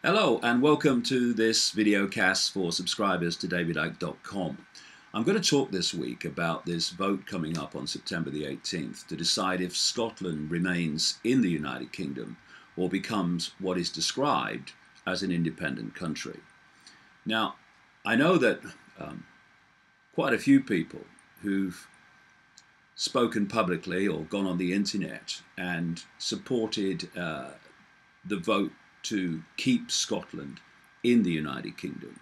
Hello and welcome to this video cast for subscribers to davidicke.com. I'm going to talk this week about this vote coming up on September the 18th to decide if Scotland remains in the United Kingdom or becomes what is described as an independent country. Now, I know that quite a few people who've spoken publicly or gone on the internet and supported the vote to keep Scotland in the United Kingdom.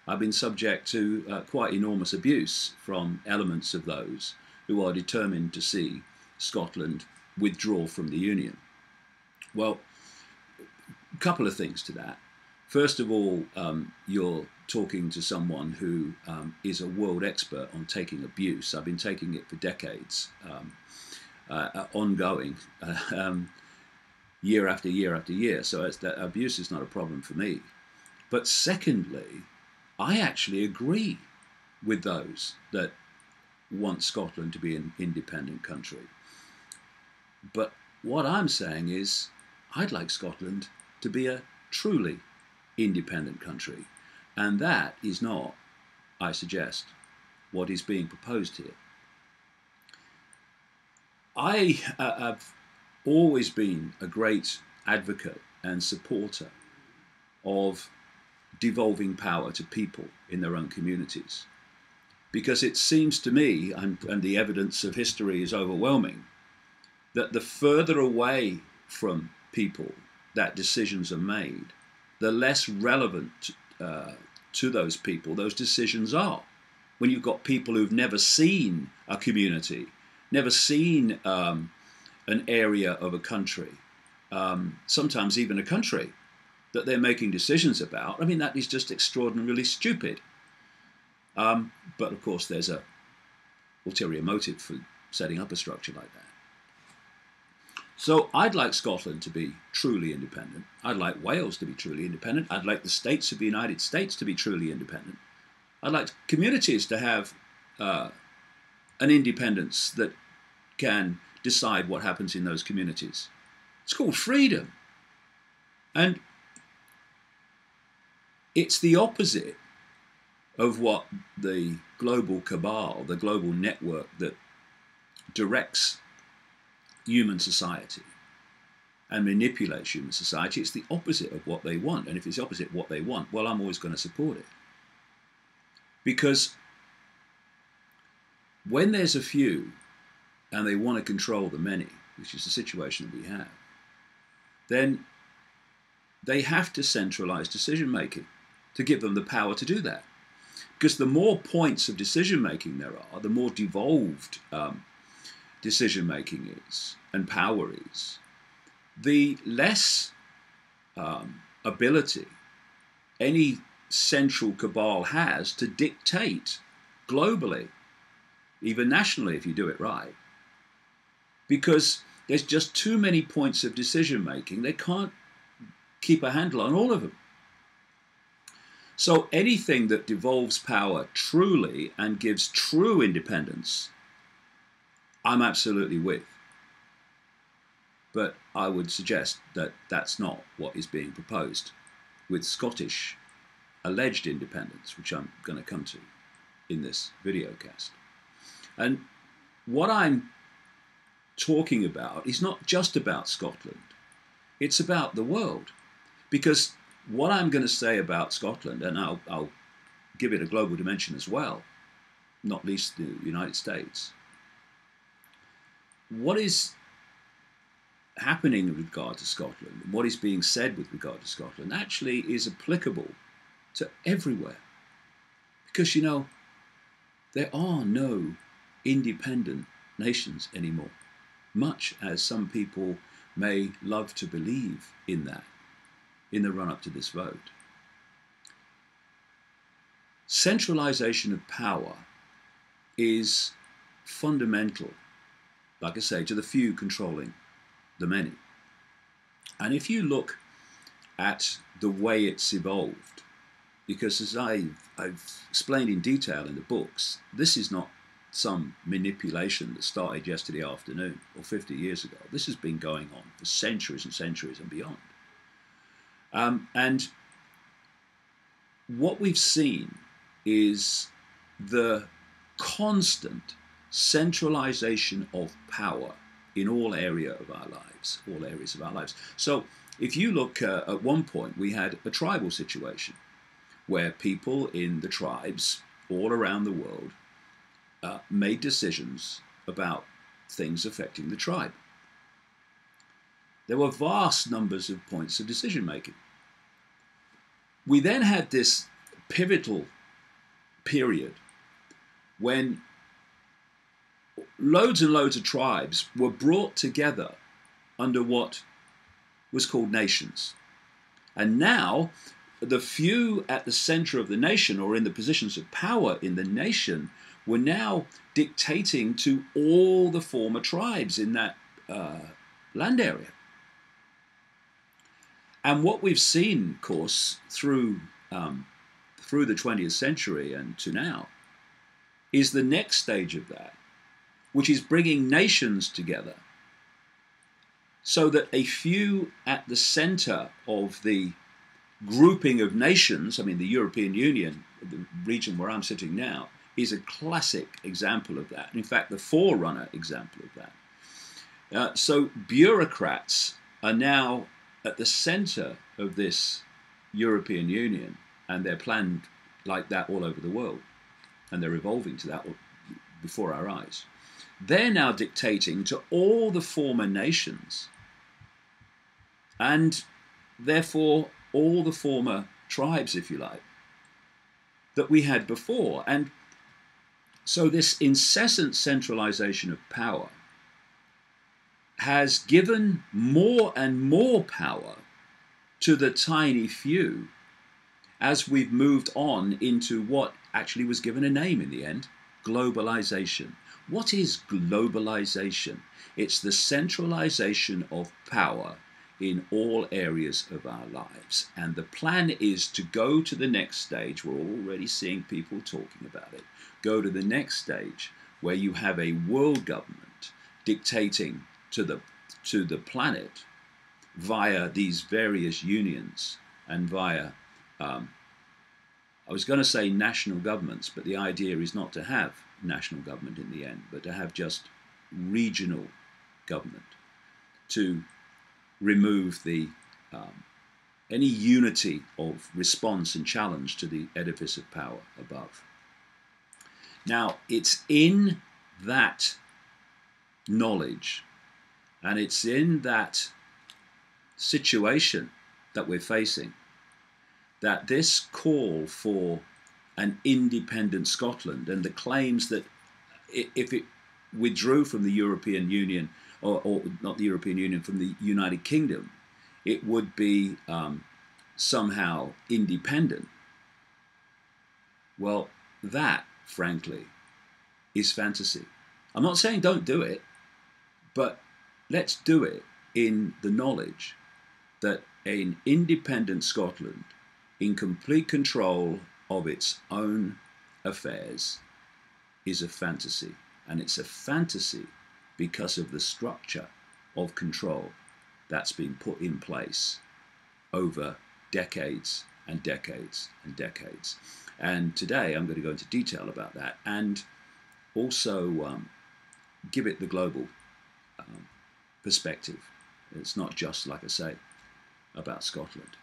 I've been subject to quite enormous abuse from elements of those who are determined to see Scotland withdraw from the Union. Well, a couple of things to that. First of all, you're talking to someone who is a world expert on taking abuse. I've been taking it for decades, ongoing. Year after year after year, so that abuse is not a problem for me. But secondly, I actually agree with those that want Scotland to be an independent country. But what I'm saying is, I'd like Scotland to be a truly independent country, and that is not, I suggest, what is being proposed here. I have always been a great advocate and supporter of devolving power to people in their own communities, because it seems to me, and the evidence of history is overwhelming, that the further away from people that decisions are made, the less relevant to those people those decisions are. When you've got people who've never seen a community, never seen an area of a country, sometimes even a country, that they're making decisions about, I mean, that is just extraordinarily stupid. But of course, there's an ulterior motive for setting up a structure like that. So I'd like Scotland to be truly independent. I'd like Wales to be truly independent. I'd like the states of the United States to be truly independent. I'd like communities to have an independence that can decide what happens in those communities. It's called freedom. And it's the opposite of what the global cabal, the global network that directs human society and manipulates human society, it's the opposite of what they want. And if it's the opposite of what they want, well, I'm always going to support it. Because when there's a few and they want to control the many, which is the situation that we have, then they have to centralize decision-making to give them the power to do that. Because the more points of decision-making there are, the more devolved decision-making is and power is, the less ability any central cabal has to dictate globally, even nationally if you do it right. Because there's just too many points of decision-making. They can't keep a handle on all of them. So anything that devolves power truly and gives true independence, I'm absolutely with. But I would suggest that that's not what is being proposed with Scottish alleged independence, which I'm going to come to in this video cast. And what I'm talking about is not just about Scotland, it's about the world. Because what I'm going to say about Scotland, and I'll give it a global dimension as well, not least the United States, what is happening with regard to Scotland, and what is being said with regard to Scotland, actually is applicable to everywhere. Because, you know, there are no independent nations anymore, much as some people may love to believe in that in the run-up to this vote. Centralization of power is fundamental, like I say, to the few controlling the many. And if you look at the way it's evolved, because as I've explained in detail in the books, this is not some manipulation that started yesterday afternoon or 50 years ago. This has been going on for centuries and centuries and beyond. And what we've seen is the constant centralization of power in all areas of our lives. So if you look at one point, we had a tribal situation where people in the tribes all around the world made decisions about things affecting the tribe. There were vast numbers of points of decision making. We then had this pivotal period when loads and loads of tribes were brought together under what was called nations. And now the few at the center of the nation, or in the positions of power in the nation, were now dictating to all the former tribes in that land area. And what we've seen, of course, through the 20th century and to now, is the next stage of that, which is bringing nations together so that a few at the center of the grouping of nations, I mean, the European Union, the region where I'm sitting now, is a classic example of that. In fact, the forerunner example of that. So bureaucrats are now at the center of this European Union, and they're planned like that all over the world, and they're evolving to that before our eyes. They're now dictating to all the former nations, and therefore all the former tribes, if you like, that we had before. And so this incessant centralization of power has given more and more power to the tiny few as we've moved on into what actually was given a name in the end: globalization. What is globalization? It's the centralization of power in all areas of our lives. And the plan is to go to the next stage. We're already seeing people talking about it. Go to the next stage where you have a world government dictating to the planet via these various unions and via, I was going to say national governments, but the idea is not to have national government in the end, but to have just regional government, to remove the any unity of response and challenge to the edifice of power above. Now, it's in that knowledge, and it's in that situation that we're facing, that this call for an independent Scotland and the claims that if it withdrew from the European Union, or not the European Union, from the United Kingdom, it would be somehow independent. Well, that, frankly, is fantasy. I'm not saying don't do it, but let's do it in the knowledge that an independent Scotland, in complete control of its own affairs, is a fantasy. And it's a fantasy because of the structure of control that's been put in place over decades and decades and decades. And today I'm going to go into detail about that, and also give it the global perspective. It's not just, like I say, about Scotland.